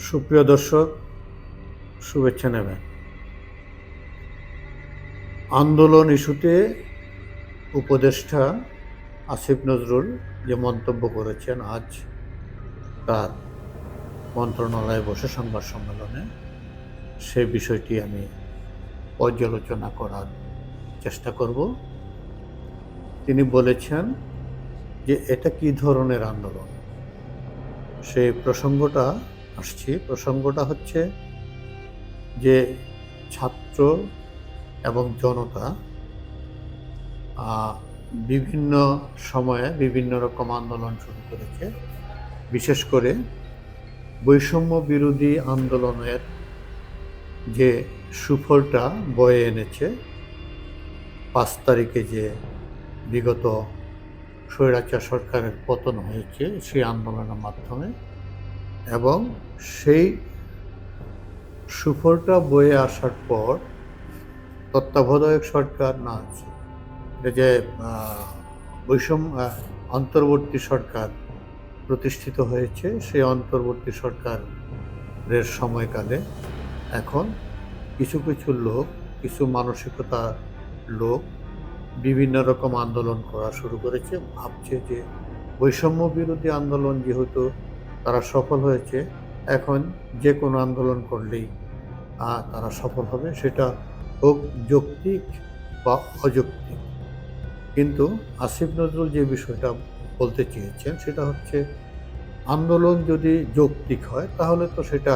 সুপ্রিয় দর্শক, শুভেচ্ছা নেবেন। আন্দোলন ইস্যুতে উপদেষ্টা আসিফ নজরুল যে মন্তব্য করেছেন আজ তার মন্ত্রণালয়ে বসে সংবাদ সম্মেলনে, সে বিষয়টি আমি পর্যালোচনা করার চেষ্টা করব। তিনি বলেছেন যে এটা কি ধরনের আন্দোলন, সেই প্রসঙ্গটা আসছি। প্রসঙ্গটা হচ্ছে যে ছাত্র এবং জনতা বিভিন্ন সময়ে বিভিন্ন রকম আন্দোলন শুরু করেছে। বিশেষ করে বৈষম্য বিরোধী আন্দোলনের যে সুফলটা বয়ে এনেছে 5 তারিখে যে বিগত স্বৈরাচার সরকারের পতন হয়েছে সেই আন্দোলনের মাধ্যমে, এবং সেই সুফলটা বয়ে আসার পর তত্ত্বাবধায়ক সরকার না আছে, এটা যে অন্তর্বর্তী সরকার প্রতিষ্ঠিত হয়েছে, সেই অন্তর্বর্তী সরকারের সময়কালে এখন কিছু কিছু লোক, কিছু মানসিকতার লোক বিভিন্ন রকম আন্দোলন করা শুরু করেছে। ভাবছে যে বৈষম্য বিরোধী আন্দোলন যেহেতু তারা সফল হয়েছে, এখন যে কোনো আন্দোলন করলেই তারা সফল হবে, সেটা হোক যৌক্তিক বা অযৌক্তিক। কিন্তু আসিফ নজরুল যে বিষয়টা বলতে চেয়েছেন সেটা হচ্ছে, আন্দোলন যদি যৌক্তিক হয় তাহলে তো সেটা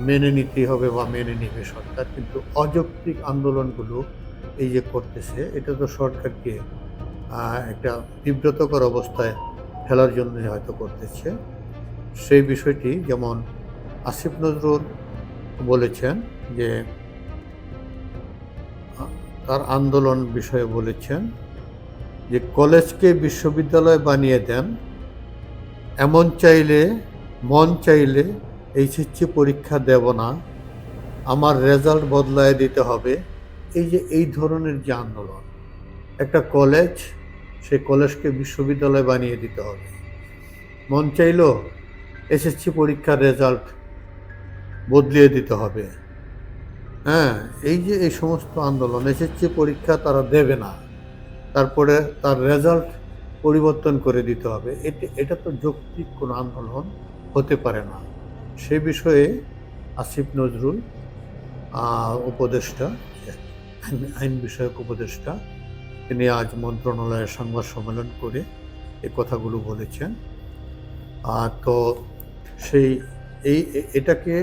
মেনে নিতেই হবে বা মেনে নেবে সরকার, কিন্তু অযৌক্তিক আন্দোলনগুলো এই যে করতেছে, এটা তো সরকারকে একটা বিব্রতকর অবস্থায় ফেলার জন্য হয়তো করতেছে। সেই বিষয়টি যেমন আসিফ নজরুল বলেছেন যে তার আন্দোলন বিষয়ে বলেছেন যে কলেজকে বিশ্ববিদ্যালয় বানিয়ে দেন, এমন চাইলে মন চাইলে এইচএসসি পরীক্ষা দেব না, আমার রেজাল্ট বদলায় দিতে হবে। এই যে এই ধরনের যে আন্দোলন, একটা কলেজ, সেই কলেজকে বিশ্ববিদ্যালয় বানিয়ে দিতে হবে, মন চাইলো এসএসসি পরীক্ষার রেজাল্ট বদলিয়ে দিতে হবে। হ্যাঁ, এই যে এই সমস্ত আন্দোলন, এসএসসি পরীক্ষা তারা দেবে না, তারপরে তার রেজাল্ট পরিবর্তন করে দিতে হবে, এটা তো যৌক্তিক কোনো আন্দোলন হতে পারে না। সে বিষয়ে আসিফ নজরুল উপদেষ্টা, আইন বিষয়ক উপদেষ্টা, তিনি আজ মন্ত্রণালয়ের সংবাদ সম্মেলন করে এই কথাগুলো বলেছেন। তো সেই এটাকে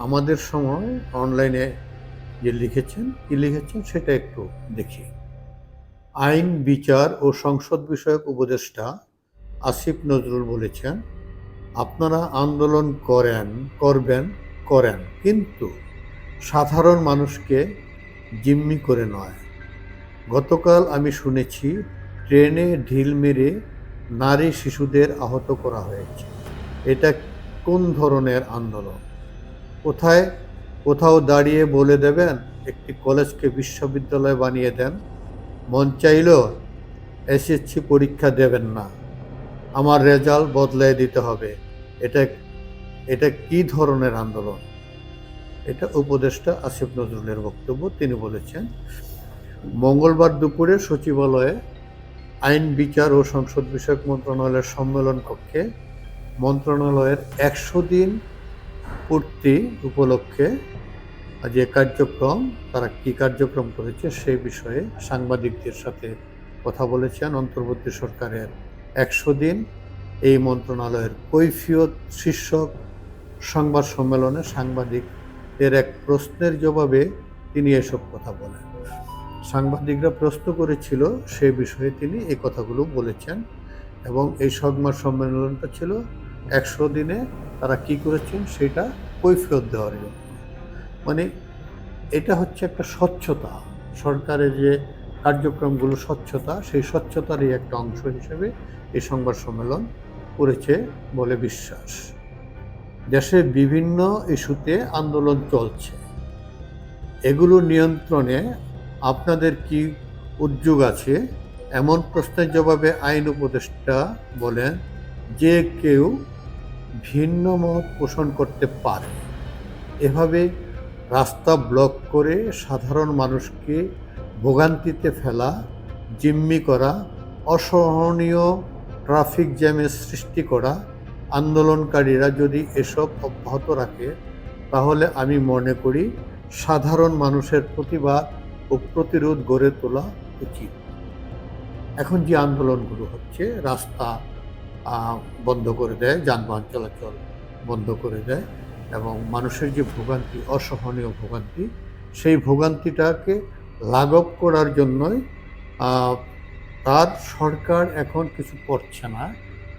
আমাদের সময় অনলাইনে যে কি লিখেছেন সেটা একটু দেখি। আইন, বিচার ও সংসদ বিষয়ক উপদেষ্টা আসিফ নজরুল বলেছেন, আপনারা আন্দোলন করেন, কিন্তু সাধারণ মানুষকে জিম্মি করে নয়। গতকাল আমি শুনেছি ট্রেনে ঢিল মেরে নারী শিশুদের আহত করা হয়েছে। এটা কোন ধরনের আন্দোলন? কোথাও দাঁড়িয়ে বলে দেবেন একটি কলেজকে বিশ্ববিদ্যালয় বানিয়ে দেন, মন চাইল এসএসসি পরীক্ষা দেবেন না, আমার রেজাল্ট বদলায় দিতে হবে, এটা কি ধরনের আন্দোলন? এটা উপদেষ্টা আসিফ নজরুলের বক্তব্য। তিনি বলেছেন, মঙ্গলবার দুপুরে সচিবালয়ে আইন, বিচার ও সংসদ বিষয়ক মন্ত্রণালয়ের সম্মেলন কক্ষে মন্ত্রণালয়ের 100 দিন পূর্তি উপলক্ষে যে কার্যক্রম, তারা কি কার্যক্রম করেছে সেই বিষয়ে সাংবাদিকদের সাথে কথা বলেছেন। অন্তর্বর্তী সরকারের 100 দিন, এই মন্ত্রণালয়ের কৈফিয়ত শীর্ষক সংবাদ সম্মেলনে সাংবাদিকদের এক প্রশ্নের জবাবে তিনি এসব কথা বলেন। সাংবাদিকরা প্রশ্ন করেছিল, সে বিষয়ে তিনি এই কথাগুলো বলেছেন। এবং এই সংবাদ সম্মেলনটা ছিল 100 দিনে তারা কি করেছেন সেটা কৈফিয়ত দেওয়ার জন্য। মানে এটা হচ্ছে একটা স্বচ্ছতা, সরকারের যে কার্যক্রমগুলো স্বচ্ছতা, সেই স্বচ্ছতারই একটা অংশ হিসেবে এই সংবাদ সম্মেলন করেছে বলে বিশ্বাস। দেশের বিভিন্ন ইস্যুতে আন্দোলন চলছে, এগুলো নিয়ন্ত্রণে আপনাদের কি উদ্যোগ আছে? এমন প্রশ্নের জবাবে আইন উপদেষ্টা বলেন, ভিন্ন মত পোষণ করতে পারে। এভাবে রাস্তা ব্লক করে সাধারণ মানুষকে ভোগান্তিতে ফেলা, জিম্মি করা, অসহনীয় ট্রাফিক জ্যামের সৃষ্টি করা, আন্দোলনকারীরা যদি এসব অব্যাহত রাখে তাহলে আমি মনে করি সাধারণ মানুষের প্রতিবাদ ও প্রতিরোধ গড়ে তোলা উচিত। এখন যে আন্দোলনগুলো হচ্ছে, রাস্তা বন্ধ করে দেয়, যানবাহন চলাচল বন্ধ করে দেয় এবং মানুষের যে ভোগান্তি, অসহনীয় ভোগান্তি, সেই ভোগান্তিটাকে লাঘব করার জন্যই তার সরকার এখন কিছু করছে না,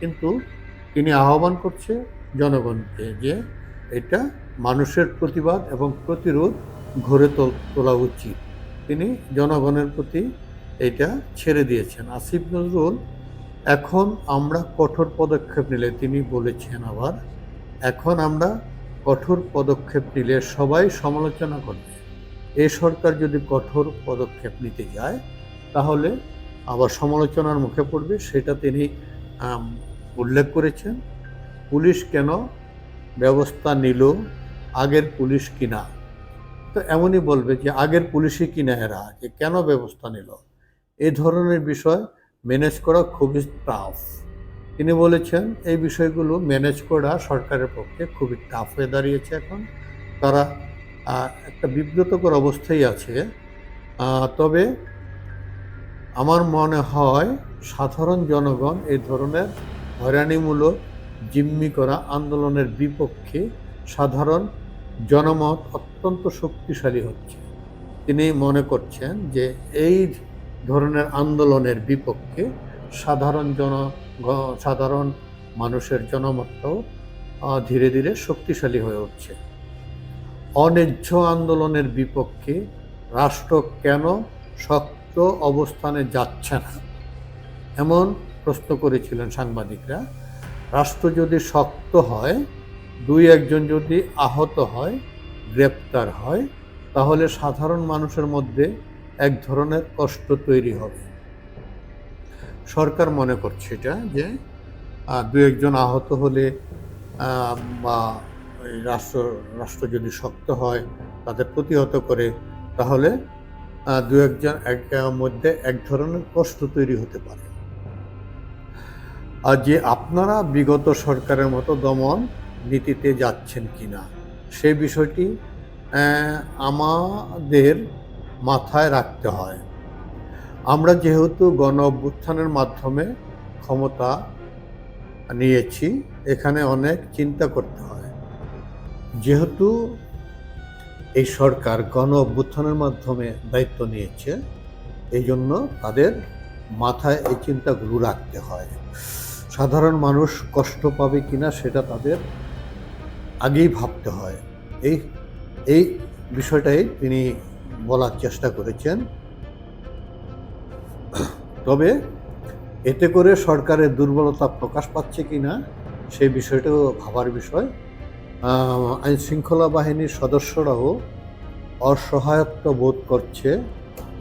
কিন্তু তিনি আহ্বান করছে জনগণকে যে এটা মানুষের প্রতিবাদ এবং প্রতিরোধ গড়ে তোলা উচিত। তিনি জনগণের প্রতি এটা ছেড়ে দিয়েছেন। আসিফ নজরুল এখন আমরা কঠোর পদক্ষেপ নিলে, তিনি বলেছেন আবার, এখন আমরা কঠোর পদক্ষেপ নিলে সবাই সমালোচনা করবে। এই সরকার যদি কঠোর পদক্ষেপ নিতে যায় তাহলে আবার সমালোচনার মুখে পড়বে, সেটা তিনি উল্লেখ করেছেন। পুলিশ কেন ব্যবস্থা নিল, আগের পুলিশ কিনা? তো এমনই বলবে যে আগের পুলিশই কিনা এরা, যে কেন ব্যবস্থা নিল। এই ধরনের বিষয় ম্যানেজ করা খুবই টাফ। তিনি বলেছেন এই বিষয়গুলো ম্যানেজ করা সরকারের পক্ষে খুবই টাফ হয়ে দাঁড়িয়েছে। এখন তারা একটা বিব্রতকর অবস্থায় আছে। তবে আমার মনে হয় সাধারণ জনগণ এই ধরনের হয়রানিমূলক জিম্মি করা আন্দোলনের বিপক্ষে সাধারণ জনমত অত্যন্ত শক্তিশালী হচ্ছে। তিনি মনে করছেন যে এই ধরনের আন্দোলনের বিপক্ষে সাধারণ মানুষের জনমতটাও ধীরে ধীরে শক্তিশালী হয়ে উঠছে। অন্যায্য আন্দোলনের বিপক্ষে রাষ্ট্র কেন শক্ত অবস্থানে যাচ্ছে না, এমন প্রশ্ন করেছিলেন সাংবাদিকরা। রাষ্ট্র যদি শক্ত হয়, দুই একজন যদি আহত হয়, গ্রেপ্তার হয়, তাহলে সাধারণ মানুষের মধ্যে এক ধরনের কষ্ট তৈরি হবে। সরকার মনে করছে এটা, যে দু একজন আহত হলে বা রাষ্ট্র যদি শক্ত হয়, তাদের প্রতিহত করে, তাহলে দু একজন মধ্যে এক ধরনের কষ্ট তৈরি হতে পারে। আর যে আপনারা বিগত সরকারের মতো দমন নীতিতে যাচ্ছেন কিনা, সেই বিষয়টি আমাদের মাথায় রাখতে হয়। আমরা যেহেতু গণ অভ্যুত্থানের মাধ্যমে ক্ষমতা নিয়েছি, এখানে অনেক চিন্তা করতে হয়। যেহেতু এই সরকার গণ অভ্যুত্থানের মাধ্যমে দায়িত্ব নিয়েছে, এই জন্য তাদের মাথায় এই চিন্তাগুলো রাখতে হয়। সাধারণ মানুষ কষ্ট পাবে কিনা সেটা তাদের আগেই ভাবতে হয়। এই বিষয়টাই তিনি বলার চেষ্টা করেছেন। তবে এতে করে সরকারের দুর্বলতা প্রকাশ পাচ্ছে কিনা সেই বিষয়টাও ভাবার বিষয়। আইন শৃঙ্খলা বাহিনীর সদস্যরাও অসহায়ত্ব বোধ করছে।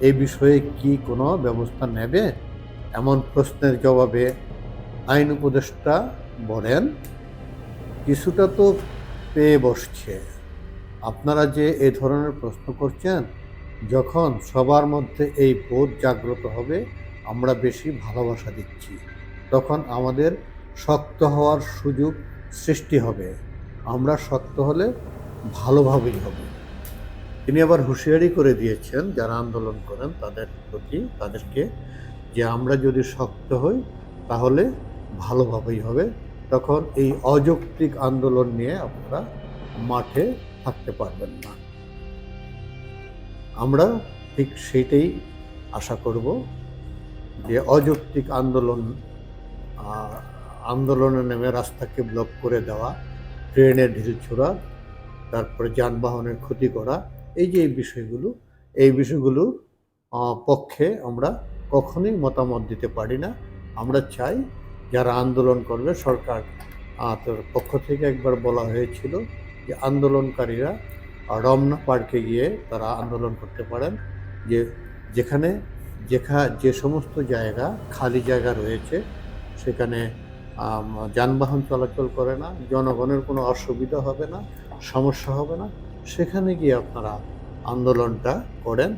এই বিষয়ে কি কোনো ব্যবস্থা নেবে, এমন প্রশ্নের জবাবে আইন উপদেষ্টা বলেন, কিছুটা তো পেয়ে বসছে। আপনারা যে এই ধরনের প্রশ্ন করছেন, যখন সবার মধ্যে এই বোধ জাগ্রত হবে, আমরা বেশি ভালোবাসা দিচ্ছি, তখন আমাদের শক্ত হওয়ার সুযোগ সৃষ্টি হবে। আমরা শক্ত হলে ভালোভাবেই হবে। তিনি আবার হুঁশিয়ারি করে দিয়েছেন যারা আন্দোলন করেন তাদেরকে, যে আমরা যদি শক্ত হই তাহলে ভালোভাবেই হবে, তখন এই অযৌক্তিক আন্দোলন নিয়ে আপনারা মাঠে থাকতে পারবেন না। আমরা ঠিক সেইটাই আশা করব, যে অযৌক্তিক আন্দোলনে নেমে রাস্তাকে ব্লক করে দেওয়া, ট্রেনের ঢিল ছোড়া, তারপরে যানবাহনের ক্ষতি করা, এই বিষয়গুলো পক্ষে আমরা কখনোই মতামত দিতে পারি না। আমরা চাই যারা আন্দোলন করবে, সরকার পক্ষ থেকে একবার বলা হয়েছিল যে আন্দোলনকারীরা রমনা পার্কে গিয়ে তারা আন্দোলন করতে পারেন, যে সমস্ত জায়গা খালি জায়গা রয়েছে সেখানে যানবাহন চলাচল করে না, জনগণের কোনো অসুবিধা হবে না, সমস্যা হবে না, সেখানে গিয়ে আপনারা আন্দোলনটা করেন,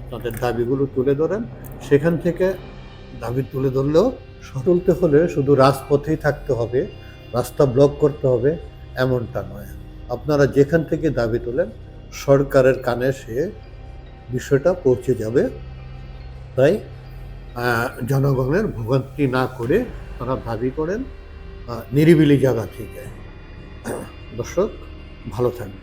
আপনাদের দাবিগুলো তুলে ধরেন। সেখান থেকে দাবি তুলে ধরলেও তুলতে হলে শুধু রাজপথেই থাকতে হবে, রাস্তা ব্লক করতে হবে এমনটা নয়। আপনারা যেখান থেকে দাবি তোলেন সরকারের কানে সে বিষয়টা পৌঁছে যাবে। তাই জনগণের ভোগান্তি না করে তারা দাবি করেন নিরিবিলি জায়গা থেকে। দর্শক, ভালো থাকবেন।